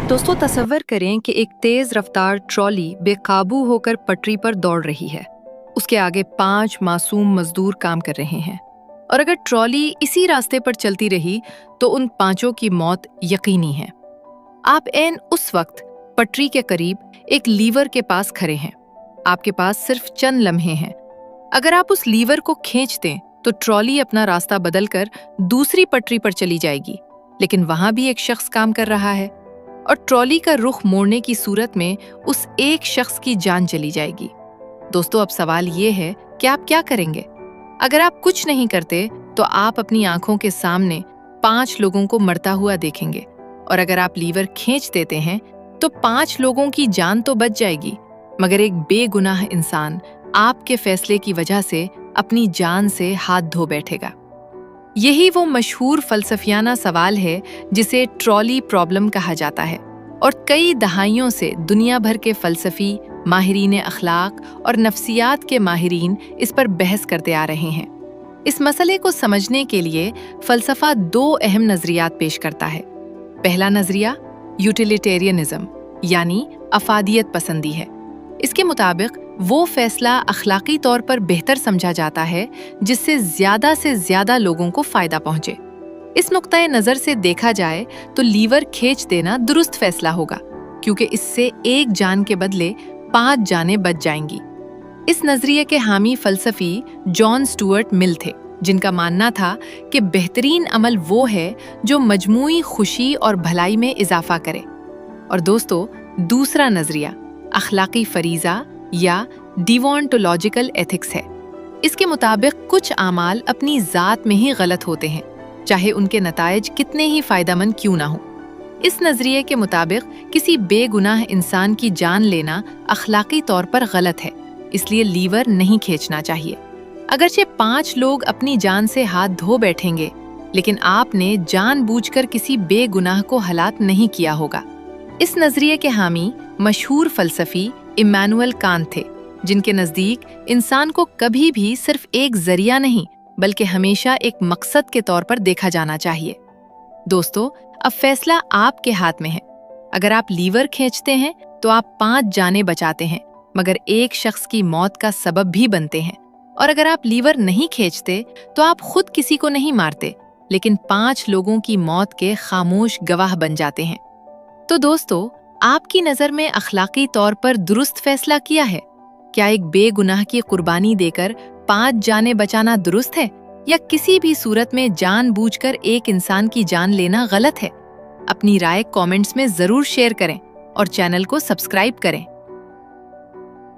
दोस्तों तसव्वुर करें कि एक तेज रफ्तार ट्रॉली बेकाबू होकर पटरी पर दौड़ रही है। उसके आगे 5 मासूम मजदूर काम कर रहे हैं और अगर ट्रॉली इसी रास्ते पर चलती रही तो उन 5 की मौत यकीनी है। आप ऐन उस वक्त पटरी के करीब एक लीवर के पास खड़े हैं। आपके पास सिर्फ चंद लम्हे हैं। अगर आप उस लीवर को खींच दें तो ट्रॉली अपना रास्ता बदलकर दूसरी पटरी पर चली जाएगी, लेकिन वहां भी एक शख्स काम कर रहा है और ट्रॉली का रुख मोड़ने की सूरत में उस एक शख्स की जान चली जाएगी। दोस्तों, अब सवाल ये है कि आप क्या करेंगे? अगर आप कुछ नहीं करते तो आप अपनी आंखों के सामने 5 लोगों को मरता हुआ देखेंगे और अगर आप लीवर खींच देते हैं तो 5 लोगों की जान तो बच जाएगी, मगर एक बेगुनाह इंसान आपके फैसले की वजह से अपनी जान से हाथ धो बैठेगा। यही वो मशहूर फलसफियाना सवाल है जिसे ट्रॉली प्रॉब्लम कहा जाता है और कई दहाइयों से दुनिया भर के फलसफी, माहिरीन अखलाक और नफ्सियात के माहिरीन इस पर बहस करते आ रहे हैं। इस मसले को समझने के लिए फलसफा 2 अहम नजरियात पेश करता है। पहला नजरिया यूटिलिटेरियनिज्म यानी अफादियत पसंदी है। इसके मुताबिक वो फैसला अखलाकी तौर पर बेहतर समझा जाता है जिससे ज्यादा से ज्यादा लोगों को फायदा पहुंचे। इस नुक्ता नजर से देखा जाए तो लीवर खींच देना दुरुस्त फैसला होगा, क्योंकि इससे एक जान के बदले 5 जानें बच जाएंगी। इस नजरिए के हामी फलसफी जॉन स्टुअर्ट मिल थे, जिनका मानना था कि बेहतरीन अमल वो है जो मजमूई खुशी और भलाई में इजाफा करे। और दोस्तों, दूसरा नजरिया अखलाकी फरीजा या डिवोंटोलॉजिकल एथिक्स है। इसके मुताबिक कुछ आमाल अपनी जात में ही गलत होते हैं, चाहे उनके नतायज कितने ही फायदेमंद क्यों ना हो। इस नजरिए के मुताबिक किसी बेगुनाह इंसान की जान लेना अखलाकी तौर पर गलत है, इसलिए लीवर नहीं खींचना चाहिए। अगरचे 5 लोग अपनी जान से हाथ धो बैठेंगे, लेकिन आपने जानबूझकर किसी बेगुनाह को हलाक नहीं किया होगा। इस नजरिए के हामी मशहूर फलसफी इमैनुअल कांत थे, जिनके नजदीक इंसान को कभी भी सिर्फ एक जरिया नहीं बल्कि हमेशा एक मकसद के तौर पर देखा जाना चाहिए। दोस्तों, अब फैसला आपके हाथ में है। अगर आप लीवर खींचते हैं तो आप 5 जानें बचाते हैं, मगर एक शख्स की मौत का सबब भी बनते हैं। और अगर आप लीवर नहीं खींचते तो आप खुद किसी को नहीं मारते, लेकिन 5 लोगों की मौत के खामोश गवाह बन जाते हैं। तो दोस्तों, आपकी नज़र में अखलाकी तौर पर दुरुस्त फैसला किया है? क्या एक बेगुनाह की कुर्बानी देकर 5 जानें बचाना दुरुस्त है, या किसी भी सूरत में जानबूझकर एक इंसान की जान लेना गलत है? अपनी राय कमेंट्स में जरूर शेयर करें और चैनल को सब्सक्राइब करें।